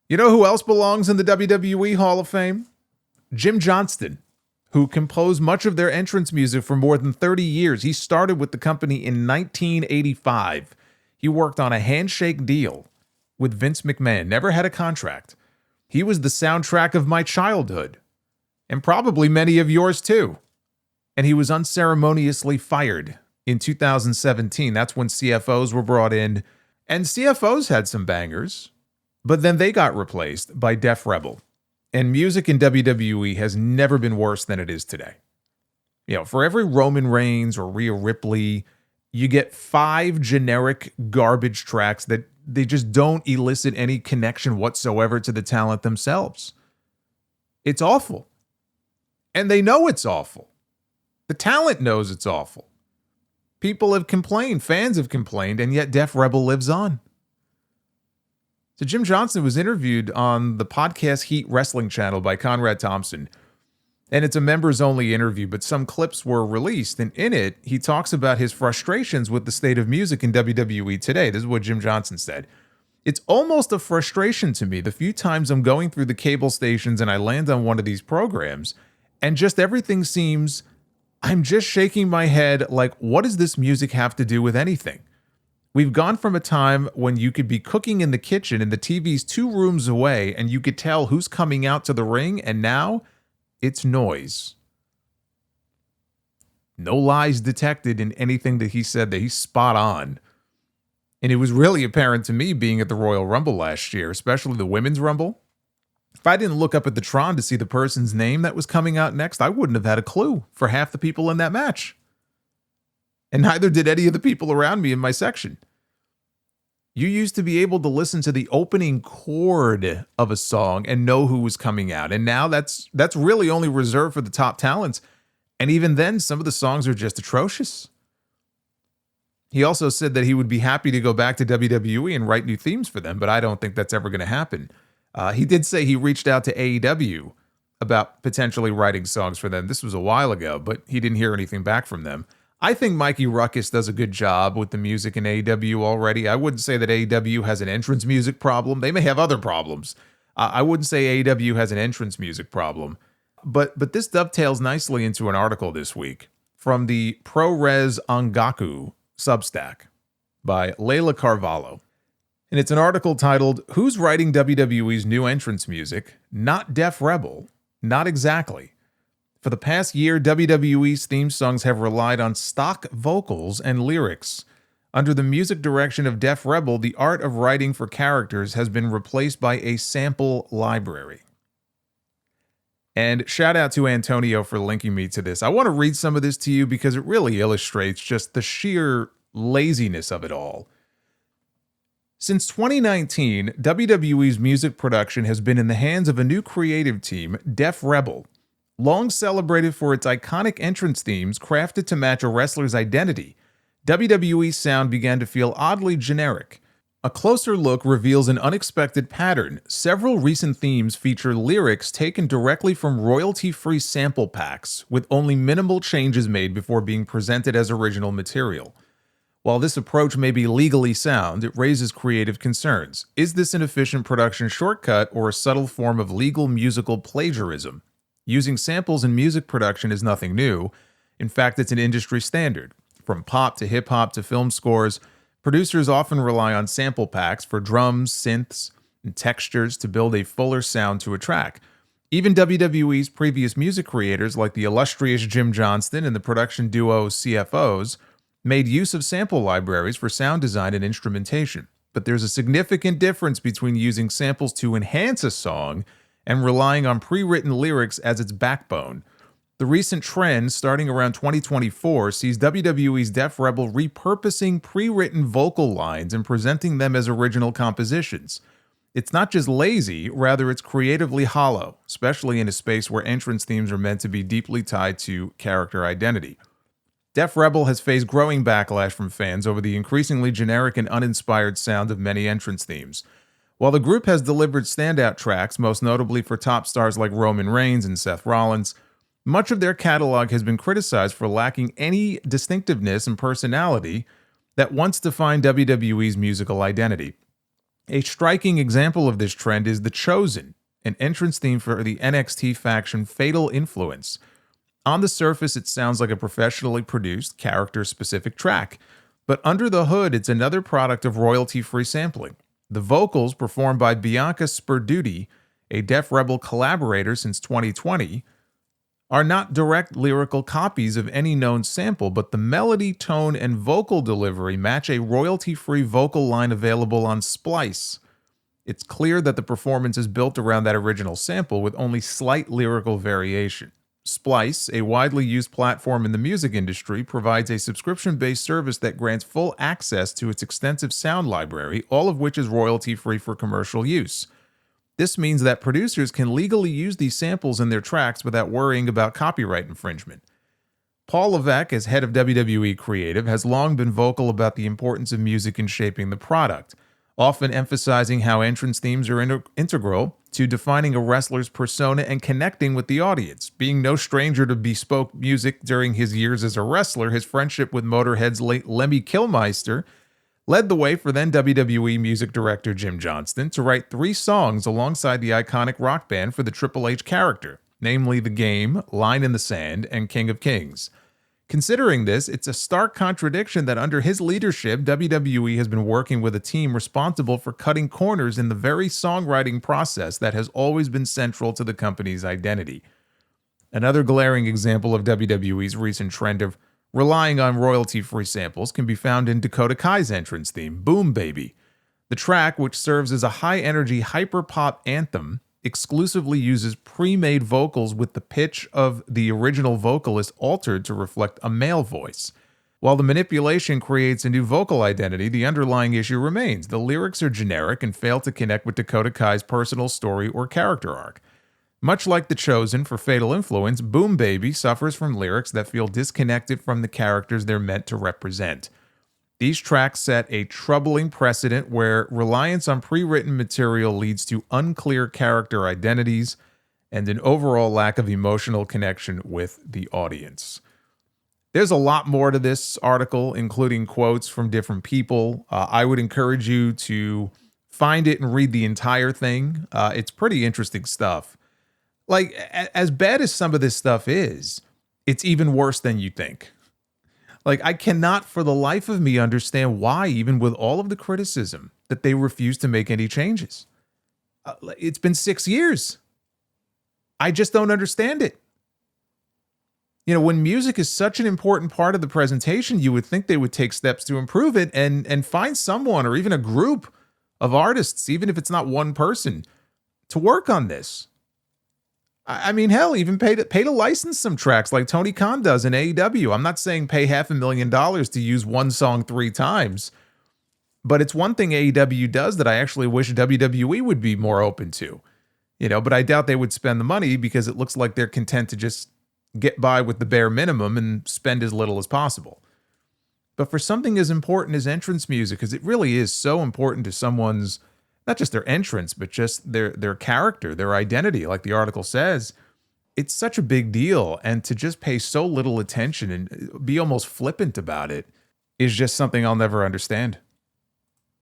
You know who else belongs in the WWE Hall of Fame? Jim Johnston, who composed much of their entrance music for more than 30 years. He started with the company in 1985. He worked on a handshake deal with Vince McMahon, never had a contract. He was the soundtrack of my childhood, and probably many of yours too. And he was unceremoniously fired in 2017. That's when CFOs were brought in, and CFOs had some bangers, but then they got replaced by Def Rebel. And music in WWE has never been worse than it is today. You know, for every Roman Reigns or Rhea Ripley, you get 5 generic garbage tracks that they just don't elicit any connection whatsoever to the talent themselves. It's awful. And they know it's awful. The talent knows it's awful. People have complained, fans have complained, and yet Def Rebel lives on. So Jim Johnston was interviewed on the podcast Heat Wrestling channel by Conrad Thompson. And it's a members-only interview, but some clips were released. And in it, he talks about his frustrations with the state of music in WWE today. This is what Jim Johnston said. It's almost a frustration to me the few times I'm going through the cable stations and I land on one of these programs, and just everything seems, I'm just shaking my head like, what does this music have to do with anything? We've gone from a time when you could be cooking in the kitchen and the TV's 2 rooms away and you could tell who's coming out to the ring, and now it's noise. No lies detected in anything that he said. That he's spot on. And it was really apparent to me being at the Royal Rumble last year, especially the Women's Rumble. If I didn't look up at the Tron to see the person's name that was coming out next, I wouldn't have had a clue for half the people in that match. And neither did any of the people around me in my section. You used to be able to listen to the opening chord of a song and know who was coming out. And now that's really only reserved for the top talents. And even then, some of the songs are just atrocious. He also said that he would be happy to go back to WWE and write new themes for them, but I don't think that's ever going to happen. He did say he reached out to AEW about potentially writing songs for them. This was a while ago, but he didn't hear anything back from them. I think Mikey Ruckus does a good job with the music in AEW already. I wouldn't say that AEW has an entrance music problem. They may have other problems. I wouldn't say AEW has an entrance music problem. But this dovetails nicely into an article this week from the ProRes Ongaku Substack by Layla Carvalho. And it's an article titled, "Who's Writing WWE's New Entrance Music? Not Def Rebel. Not Exactly." For the past year, WWE's theme songs have relied on stock vocals and lyrics. Under the music direction of Def Rebel, the art of writing for characters has been replaced by a sample library. And shout out to Antonio for linking me to this. I want to read some of this to you because it really illustrates just the sheer laziness of it all. Since 2019, WWE's music production has been in the hands of a new creative team, Def Rebel. Long celebrated for its iconic entrance themes crafted to match a wrestler's identity, WWE's sound began to feel oddly generic. A closer look reveals an unexpected pattern. Several recent themes feature lyrics taken directly from royalty-free sample packs, with only minimal changes made before being presented as original material. While this approach may be legally sound, it raises creative concerns. Is this an efficient production shortcut or a subtle form of legal musical plagiarism? Using samples in music production is nothing new. In fact, it's an industry standard. From pop to hip-hop to film scores, producers often rely on sample packs for drums, synths, and textures to build a fuller sound to a track. Even WWE's previous music creators, like the illustrious Jim Johnston and the production duo CFOs, made use of sample libraries for sound design and instrumentation. But there's a significant difference between using samples to enhance a song and relying on pre-written lyrics as its backbone. The recent trend, starting around 2024, sees WWE's Def Rebel repurposing pre-written vocal lines and presenting them as original compositions. It's not just lazy, rather it's creatively hollow, especially in a space where entrance themes are meant to be deeply tied to character identity. Def Rebel has faced growing backlash from fans over the increasingly generic and uninspired sound of many entrance themes. While the group has delivered standout tracks, most notably for top stars like Roman Reigns and Seth Rollins, much of their catalog has been criticized for lacking any distinctiveness and personality that once defined WWE's musical identity. A striking example of this trend is The Chosen, an entrance theme for the NXT faction Fatal Influence. On the surface, it sounds like a professionally produced, character-specific track, but under the hood, it's another product of royalty-free sampling. The vocals, performed by Bianca Sperduti, a Def Rebel collaborator since 2020, are not direct lyrical copies of any known sample, but the melody, tone, and vocal delivery match a royalty-free vocal line available on Splice. It's clear that the performance is built around that original sample with only slight lyrical variation. Splice, a widely used platform in the music industry, provides a subscription-based service that grants full access to its extensive sound library, all of which is royalty-free for commercial use. This means that producers can legally use these samples in their tracks without worrying about copyright infringement. Paul Levesque, as head of WWE Creative, has long been vocal about the importance of music in shaping the product, often emphasizing how entrance themes are integral to defining a wrestler's persona and connecting with the audience. Being no stranger to bespoke music during his years as a wrestler, his friendship with Motorhead's late Lemmy Kilmister led the way for then WWE music director Jim Johnston to write 3 songs alongside the iconic rock band for the Triple H character, namely The Game, Line in the Sand, and King of Kings. Considering this, it's a stark contradiction that under his leadership, WWE has been working with a team responsible for cutting corners in the very songwriting process that has always been central to the company's identity. Another glaring example of WWE's recent trend of relying on royalty-free samples can be found in Dakota Kai's entrance theme, Boom Baby. The track, which serves as a high-energy hyper-pop anthem, exclusively uses pre-made vocals with the pitch of the original vocalist altered to reflect a male voice. While the manipulation creates a new vocal identity, the underlying issue remains. The lyrics are generic and fail to connect with Dakota Kai's personal story or character arc. Much like The Chosen for Fatal Influence, Boom Baby suffers from lyrics that feel disconnected from the characters they're meant to represent. These tracks set a troubling precedent where reliance on pre-written material leads to unclear character identities and an overall lack of emotional connection with the audience. There's a lot more to this article, including quotes from different people. I would encourage you to find it and read the entire thing. It's pretty interesting stuff. Like, as bad as some of this stuff is, it's even worse than you think. Like, I cannot for the life of me understand why, even with all of the criticism, that they refuse to make any changes. It's been 6 years. I just don't understand it. You know, when music is such an important part of the presentation, you would think they would take steps to improve it and find someone or even a group of artists, even if it's not one person, to work on this. I mean, hell, even pay to license some tracks like Tony Khan does in AEW. I'm not saying pay $500,000 to use one song 3 times, but it's one thing AEW does that I actually wish WWE would be more open to. You know, but I doubt they would spend the money because it looks like they're content to just get by with the bare minimum and spend as little as possible. But for something as important as entrance music, because it really is so important to someone's, not just their entrance, but just their character, their identity, like the article says, it's such a big deal. And to just pay so little attention and be almost flippant about it is just something I'll never understand.